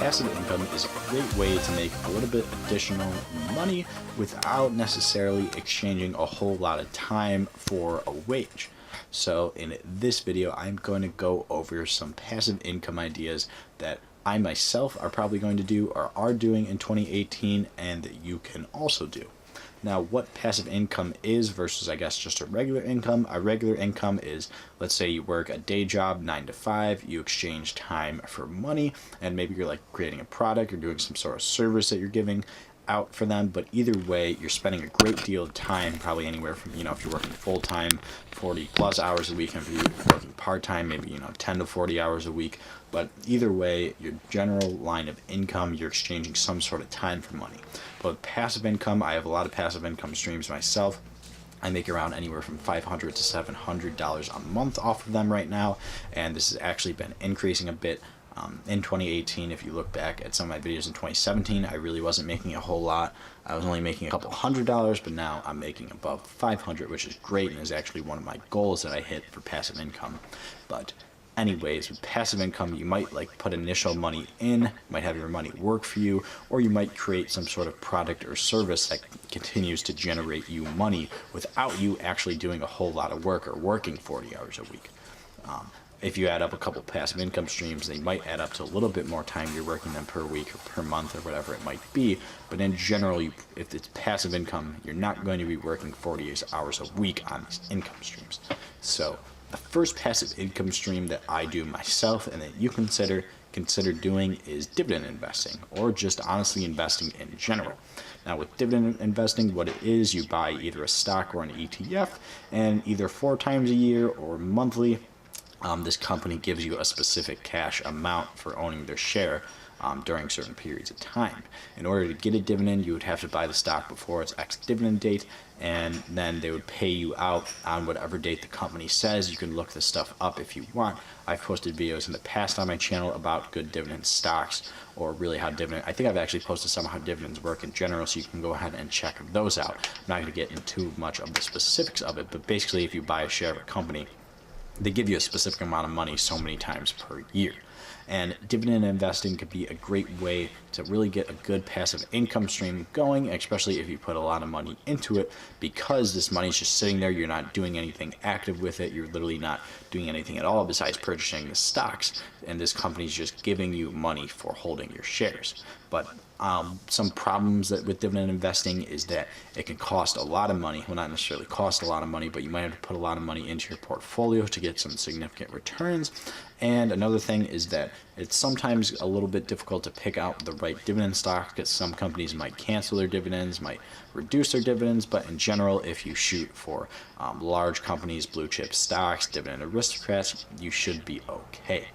passive income is a great way to make a little bit additional money without necessarily exchanging a whole lot of time for a wage. So in this video, I'm going to go over some passive income ideas that I myself are probably going to do or are doing in 2018 and that you can also do. Now, what passive income is versus, I guess, just a regular income. A regular income is, let's say you work a day job, 9 to 5, you exchange time for money, and maybe you're like creating a product or doing some sort of service that you're giving out for them. But either way, you're spending a great deal of time, probably anywhere from, if you're working full-time, 40 plus hours a week, and if you're working part-time, maybe, 10 to 40 hours a week. But either way, your general line of income, you're exchanging some sort of time for money. But with passive income, I have a lot of passive income streams myself. I make around anywhere from $500 to $700 a month off of them right now, and this has actually been increasing a bit. In 2018, if you look back at some of my videos in 2017, I really wasn't making a whole lot. I was only making a couple $100s, but now I'm making above 500, which is great and is actually one of my goals that I hit for passive income. But anyways, with passive income, you might put initial money in, might have your money work for you, or you might create some sort of product or service that continues to generate you money without you actually doing a whole lot of work or working 40 hours a week. If you add up a couple passive income streams, they might add up to a little bit more time you're working them per week or per month or whatever it might be. But in general, if it's passive income, you're not going to be working 40 hours a week on these income streams. So the first passive income stream that I do myself and that you consider doing is dividend investing, or just honestly investing in general. Now with dividend investing, what it is, you buy either a stock or an ETF, and either 4 times a year or monthly, this company gives you a specific cash amount for owning their share during certain periods of time. In order to get a dividend, you would have to buy the stock before its ex-dividend date, and then they would pay you out on whatever date the company says. You can look this stuff up if you want. I've posted videos in the past on my channel about good dividend stocks, or really how I think I've actually posted some of how dividends work in general, so you can go ahead and check those out. I'm not going to get into too much of the specifics of it, but basically if you buy a share of a company, they give you a specific amount of money so many times per year. And dividend investing could be a great way to really get a good passive income stream going, especially if you put a lot of money into it, because this money is just sitting there. You're not doing anything active with it. You're literally not doing anything at all besides purchasing the stocks, and this company is just giving you money for holding your shares. But some problems with dividend investing is that it can cost a lot of money. Well, not necessarily cost a lot of money, but you might have to put a lot of money into your portfolio to get some significant returns. And another thing is that it's sometimes a little bit difficult to pick out the right dividend stock, because some companies might cancel their dividends, might reduce their dividends. But in general, if you shoot for large companies, blue chip stocks, dividend aristocrats, you should be okay.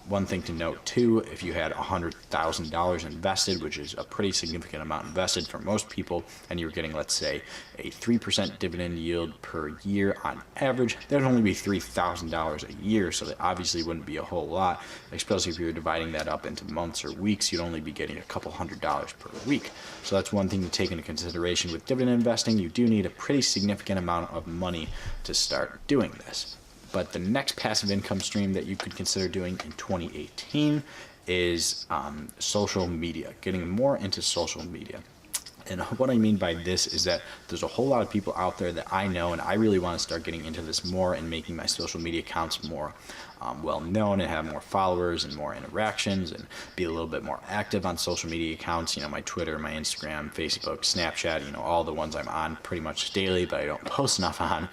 One thing to note too, if you had $100,000 invested, which is a pretty significant amount invested for most people, and you're getting, let's say, a 3% dividend yield per year on average, that would only be $3,000 a year, so that obviously wouldn't be a whole lot, especially if you're dividing that up into months or weeks. You'd only be getting a couple $100s per week. So that's one thing to take into consideration with dividend investing. You do need a pretty significant amount of money to start doing this. But the next passive income stream that you could consider doing in 2018 is social media, getting more into social media. And what I mean by this is that there's a whole lot of people out there that I know, and I really want to start getting into this more and making my social media accounts more well known and have more followers and more interactions and be a little bit more active on social media accounts. My Twitter, my Instagram, Facebook, Snapchat, all the ones I'm on pretty much daily, but I don't post enough on.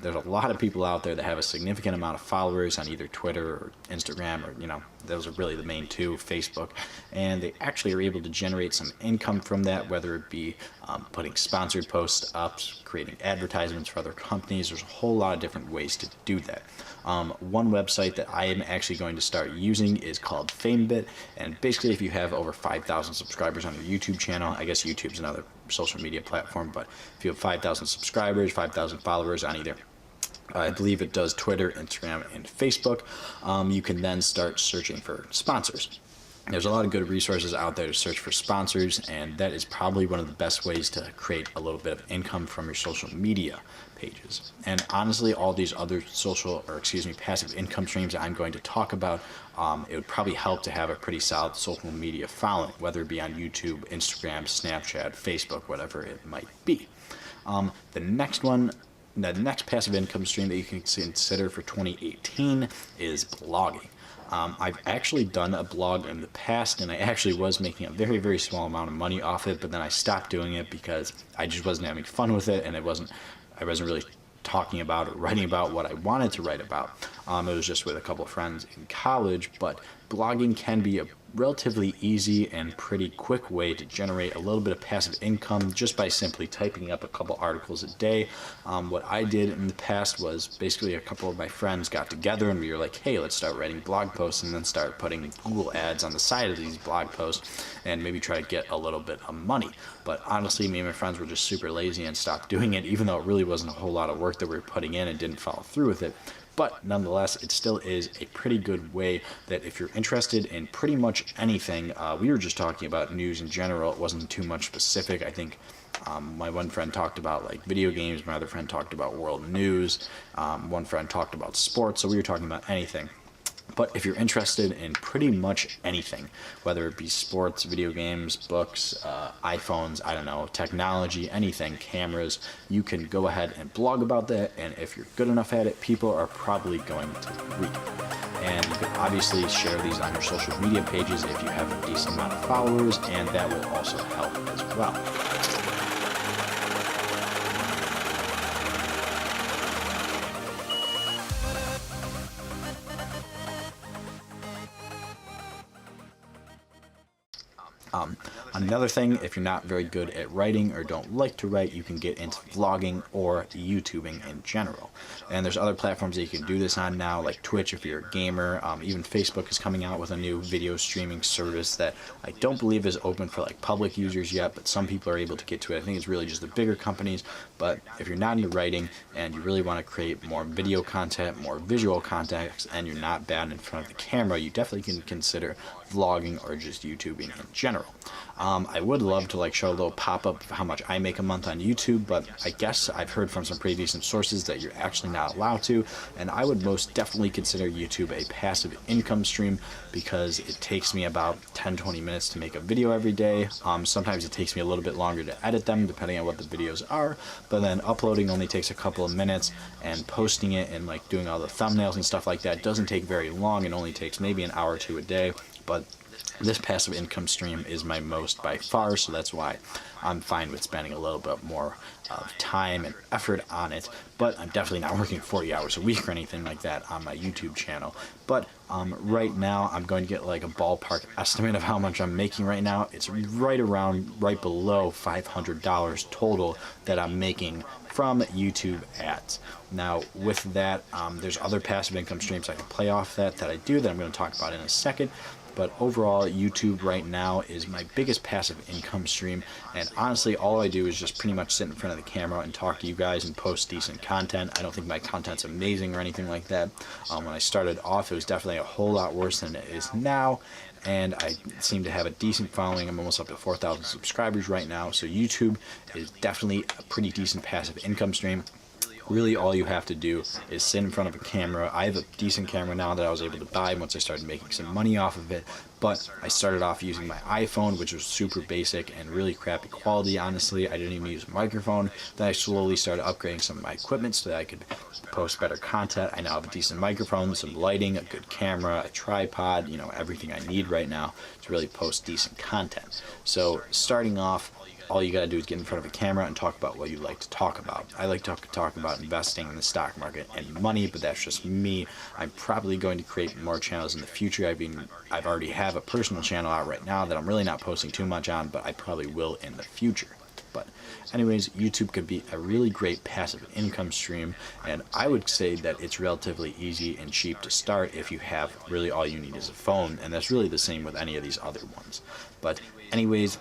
There's a lot of people out there that have a significant amount of followers on either Twitter or Instagram, or those are really the main two, Facebook, and they actually are able to generate some income from that, whether it be putting sponsored posts up, creating advertisements for other companies. There's a whole lot of different ways to do that. One website that I am actually going to start using is called FameBit, and basically if you have over 5,000 subscribers on your YouTube channel, I guess YouTube's another social media platform, but if you have 5,000 subscribers, 5,000 followers on either, I believe it does Twitter, Instagram, and Facebook, you can then start searching for sponsors. There's a lot of good resources out there to search for sponsors, and that is probably one of the best ways to create a little bit of income from your social media pages. And honestly, all these other passive income streams that I'm going to talk about, it would probably help to have a pretty solid social media following, whether it be on YouTube, Instagram, Snapchat, Facebook, whatever it might be. The next passive income stream that you can consider for 2018 is blogging. I've actually done a blog in the past, and I actually was making a very, very small amount of money off it, but then I stopped doing it because I just wasn't having fun with it, and I wasn't really talking about or writing about what I wanted to write about. It was just with a couple of friends in college, but blogging can be a relatively easy and pretty quick way to generate a little bit of passive income just by simply typing up a couple articles a day. What I did in the past was basically a couple of my friends got together and we were like, hey, let's start writing blog posts, and then start putting Google ads on the side of these blog posts and maybe try to get a little bit of money. But honestly, me and my friends were just super lazy and stopped doing it, even though it really wasn't a whole lot of work that we were putting in and didn't follow through with it. But nonetheless, it still is a pretty good way that if you're interested in pretty much anything, we were just talking about news in general, it wasn't too much specific. I think my one friend talked about like video games, my other friend talked about world news, one friend talked about sports, so we were talking about anything. But if you're interested in pretty much anything, whether it be sports, video games, books, iPhones, I don't know, technology, anything, cameras, you can go ahead and blog about that. And if you're good enough at it, people are probably going to read. And you can obviously share these on your social media pages if you have a decent amount of followers, and that will also help as well. Another thing, if you're not very good at writing or don't like to write, you can get into vlogging or YouTubing in general. And there's other platforms that you can do this on now, like Twitch if you're a gamer. Even Facebook is coming out with a new video streaming service that I don't believe is open for like public users yet, but some people are able to get to it. I think it's really just the bigger companies. But if you're not into writing and you really want to create more video content, more visual content, and you're not bad in front of the camera, you definitely can consider vlogging or just YouTubing in general. I would love to like show a little pop-up of how much I make a month on YouTube, but I guess I've heard from some pretty decent sources that you're actually not allowed to, and I would most definitely consider YouTube a passive income stream because it takes me about 10-20 minutes to make a video every day. Sometimes it takes me a little bit longer to edit them depending on what the videos are, but then uploading only takes a couple of minutes, and posting it and like doing all the thumbnails and stuff like that doesn't take very long. It only takes maybe an hour or two a day. But this passive income stream is my most by far, so that's why I'm fine with spending a little bit more of time and effort on it. But I'm definitely not working 40 hours a week or anything like that on my YouTube channel. But right now, I'm going to get like a ballpark estimate of how much I'm making right now. It's right below $500 total that I'm making from YouTube ads. Now, with that, there's other passive income streams I can play off that I do that I'm going to talk about in a second. But overall, YouTube right now is my biggest passive income stream, and honestly, all I do is just pretty much sit in front of the camera and talk to you guys and post decent content. I don't think my content's amazing or anything like that. When I started off, it was definitely a whole lot worse than it is now, and I seem to have a decent following. I'm almost up to 4,000 subscribers right now, so YouTube is definitely a pretty decent passive income stream. Really, all you have to do is sit in front of a camera. I have a decent camera now that I was able to buy once I started making some money off of it, but I started off using my iPhone, which was super basic and really crappy quality, honestly. I didn't even use a microphone. Then I slowly started upgrading some of my equipment so that I could post better content. I now have a decent microphone, some lighting, a good camera, a tripod, you know, everything I need right now to really post decent content. So starting off, all you gotta do is get in front of a camera and talk about what you like to talk about. I like to talk about investing in the stock market and money, but that's just me. I'm probably going to create more channels in the future. I've already have a personal channel out right now that I'm really not posting too much on, but I probably will in the future. But anyways, YouTube could be a really great passive income stream, and I would say that it's relatively easy and cheap to start if you have really all you need is a phone, and that's really the same with any of these other ones. But anyways,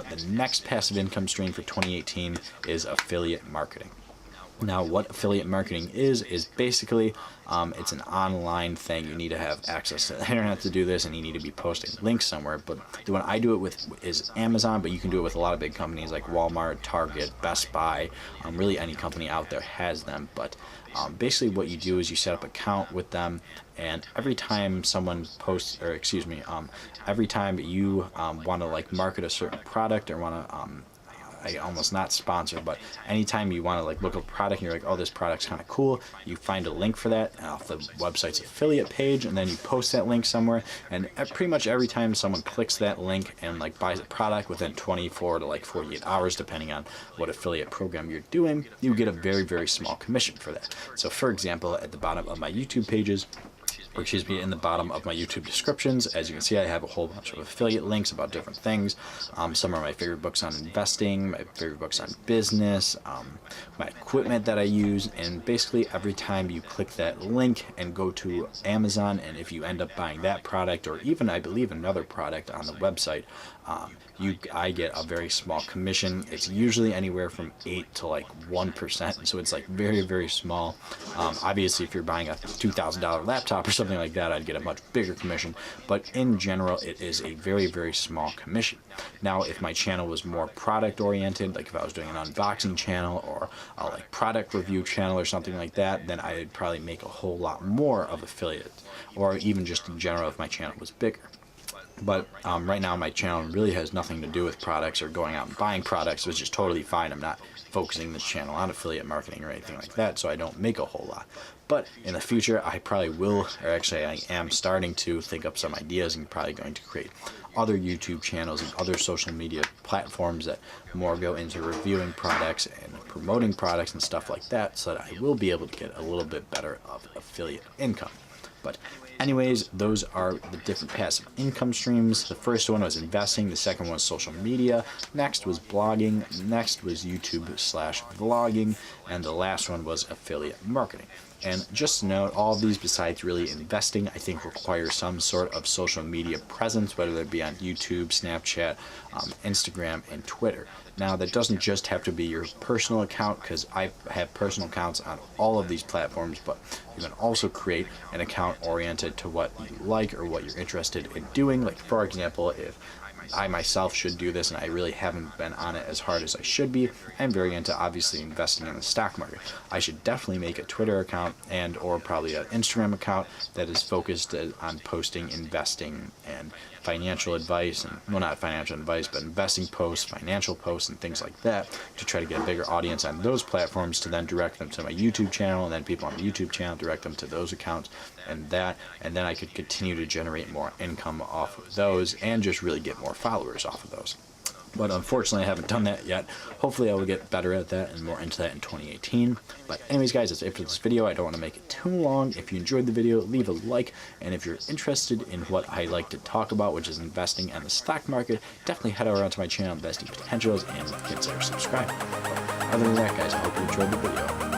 the next passive income stream for 2018 is affiliate marketing. Now, what affiliate marketing is basically it's an online thing. You need to have access to the internet to do this, and you need to be posting links somewhere. But the one I do it with is Amazon, but you can do it with a lot of big companies like Walmart, Target, Best Buy. Really any company out there has them. But basically what you do is you set up an account with them, and every time someone posts, or excuse me, every time you want to like market a certain product or want to almost not sponsored, but anytime you want to like look at a product and you're like, oh, this product's kind of cool, you find a link for that off the website's affiliate page, and then you post that link somewhere, and pretty much every time someone clicks that link and like buys a product within 24 to like 48 hours, depending on what affiliate program you're doing, you get a very, very small commission for that. So for example, at the bottom of my YouTube pages, or excuse me, in the bottom of my YouTube descriptions, as you can see, I have a whole bunch of affiliate links about different things. Some are my favorite books on investing, my favorite books on business, my equipment that I use, and basically every time you click that link and go to Amazon, and if you end up buying that product, or even I believe another product on the website, I get a very small commission. It's usually anywhere from 8 to like 1%, so it's like very, very small. Obviously, if you're buying a $2,000 laptop or something like that, I'd get a much bigger commission, but in general, it is a very, very small commission. Now, if my channel was more product oriented, like if I was doing an unboxing channel or a like product review channel or something like that, then I'd probably make a whole lot more of affiliate, or even just in general if my channel was bigger. But right now my channel really has nothing to do with products or going out and buying products, which is totally fine. I'm not focusing this channel on affiliate marketing or anything like that, so I don't make a whole lot. But in the future, I probably will, or actually I am starting to think up some ideas and probably going to create other YouTube channels and other social media platforms that more go into reviewing products and promoting products and stuff like that, so that I will be able to get a little bit better of affiliate income. But anyways, those are the different passive income streams. The first one was investing, the second one was social media, next was blogging, next was YouTube/vlogging, and the last one was affiliate marketing. And just to note, all of these, besides really investing, I think require some sort of social media presence, whether it be on YouTube, Snapchat, Instagram, and Twitter. Now, that doesn't just have to be your personal account, because I have personal accounts on all of these platforms, but you can also create an account oriented to what you like or what you're interested in doing. Like, for example, if I myself should do this and I really haven't been on it as hard as I should be, I'm very into obviously investing in the stock market. I should definitely make a Twitter account and or probably an Instagram account that is focused on posting investing and financial advice, and well, not financial advice, but investing posts, financial posts, and things like that, to try to get a bigger audience on those platforms, to then direct them to my YouTube channel, and then people on the YouTube channel direct them to those accounts, and then I could continue to generate more income off of those and just really get more followers off of those. But unfortunately, I haven't done that yet. Hopefully, I will get better at that and more into that in 2018. But anyways, guys, that's it for this video. I don't want to make it too long. If you enjoyed the video, leave a like. And if you're interested in what I like to talk about, which is investing and the stock market, definitely head over onto my channel, Investing Potentials, and consider subscribing. Other than that, guys, I hope you enjoyed the video.